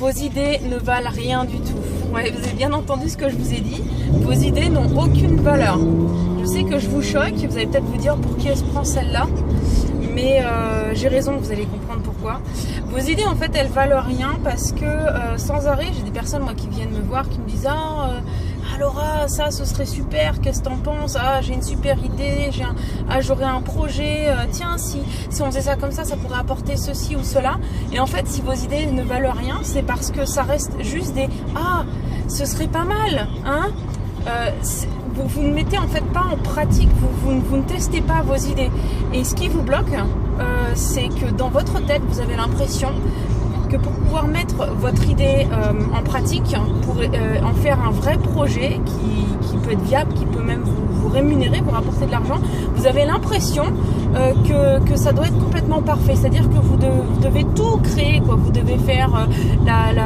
vos idées ne valent rien du tout. Ouais, vous avez bien entendu ce que je vous ai dit. Vos idées n'ont aucune valeur. Je sais que je vous choque, vous allez peut-être vous dire pour qui elle se prend celle-là, mais j'ai raison, vous allez comprendre pourquoi. Vos idées en fait elles valent rien parce que sans arrêt j'ai des personnes moi qui viennent me voir qui me disent Laura, ça ce serait super, qu'est-ce que t'en penses? Ah, j'ai une super idée, j'aurais un projet, tiens si on faisait ça comme ça pourrait apporter ceci ou cela. Et en fait si vos idées ne valent rien, c'est parce que ça reste juste des ce serait pas mal, hein. Vous ne mettez en fait pas en pratique, vous ne testez pas vos idées. Et ce qui vous bloque, c'est que dans votre tête, vous avez l'impression que pour pouvoir mettre votre idée en pratique, pour en faire un vrai projet qui peut être viable, qui peut même vous rémunérer, vous rapporter de l'argent, vous avez l'impression que ça doit être complètement parfait. C'est-à-dire que vous devez tout créer, quoi. Vous devez faire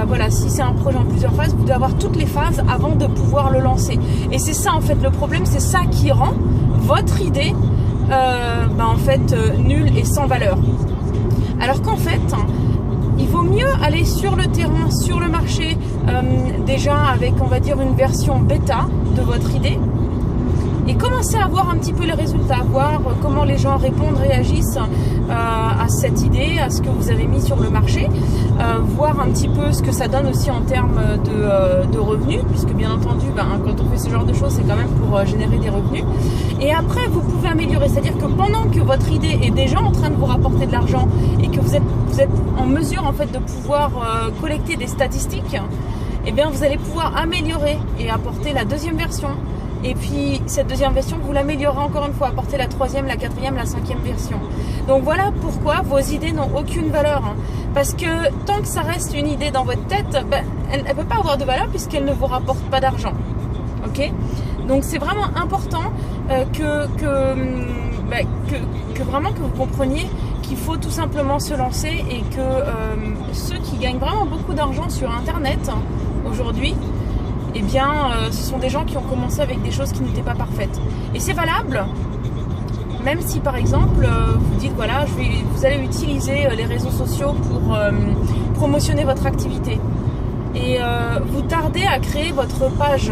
voilà, si c'est un projet en plusieurs phases, vous devez avoir toutes les phases avant de pouvoir le lancer. Et c'est ça en fait le problème, c'est ça qui rend votre idée en fait nulle et sans valeur. Alors qu'en fait, il vaut mieux aller sur le terrain, sur le marché, déjà avec, on va dire, une version bêta de votre idée et commencer à voir un petit peu les résultats, voir comment les gens répondent, réagissent à cette idée, à ce que vous avez mis sur le marché, voir un petit peu ce que ça donne aussi en termes de revenus, puisque bien entendu, quand on fait ce genre de choses, c'est quand même pour générer des revenus. Et après, vous pouvez améliorer, c'est-à-dire que pendant que votre idée est déjà en train de vous rapporter de l'argent et que vous êtes en mesure en fait de pouvoir collecter des statistiques, eh bien vous allez pouvoir améliorer et apporter la deuxième version. Et puis cette deuxième version, vous l'améliorez encore une fois, apporter la troisième, la quatrième, la cinquième version. Donc voilà pourquoi vos idées n'ont aucune valeur. Parce que tant que ça reste une idée dans votre tête, elle ne peut pas avoir de valeur puisqu'elle ne vous rapporte pas d'argent. Ok ? Donc c'est vraiment important que vraiment que vous compreniez qu'il faut tout simplement se lancer et que ceux qui gagnent vraiment beaucoup d'argent sur Internet aujourd'hui, eh bien, ce sont des gens qui ont commencé avec des choses qui n'étaient pas parfaites. Et c'est valable, même si par exemple, vous dites, voilà, vous allez utiliser les réseaux sociaux pour promotionner votre activité. Et vous tardez à créer votre page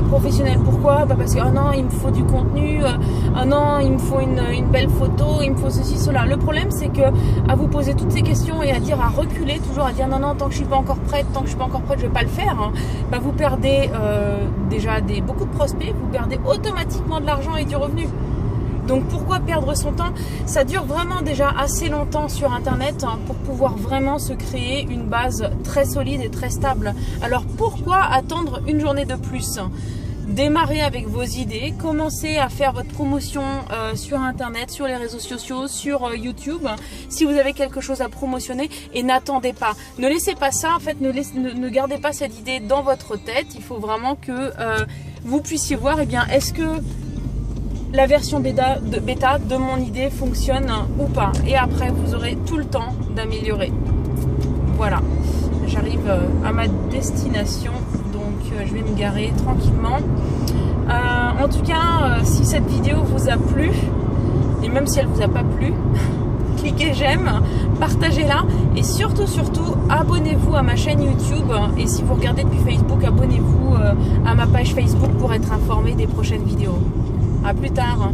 professionnelle. Pourquoi ? Parce que, non, il me faut du contenu, non, il me faut une belle photo, il me faut ceci, cela. Le problème, c'est que à vous poser toutes ces questions et à reculer, toujours à dire non, tant que je suis pas encore prête, je vais pas le faire, vous perdez déjà beaucoup de prospects, vous perdez automatiquement de l'argent et du revenu. Donc pourquoi perdre son temps? Ça dure vraiment déjà assez longtemps sur Internet pour pouvoir vraiment se créer une base très solide et très stable. Alors pourquoi attendre une journée de plus? Démarrez avec vos idées, commencez à faire votre promotion sur Internet, sur les réseaux sociaux, sur YouTube, si vous avez quelque chose à promotionner, et n'attendez pas. Ne laissez pas ça, en fait, ne gardez pas cette idée dans votre tête. Il faut vraiment que vous puissiez voir, est-ce que la version bêta de mon idée fonctionne ou pas. Et après, vous aurez tout le temps d'améliorer. Voilà, j'arrive à ma destination, donc je vais me garer tranquillement. En tout cas, si cette vidéo vous a plu, et même si elle vous a pas plu, cliquez j'aime, partagez-la et surtout, abonnez-vous à ma chaîne YouTube. Et si vous regardez depuis Facebook, abonnez-vous à ma page Facebook pour être informé des prochaines vidéos. À plus tard.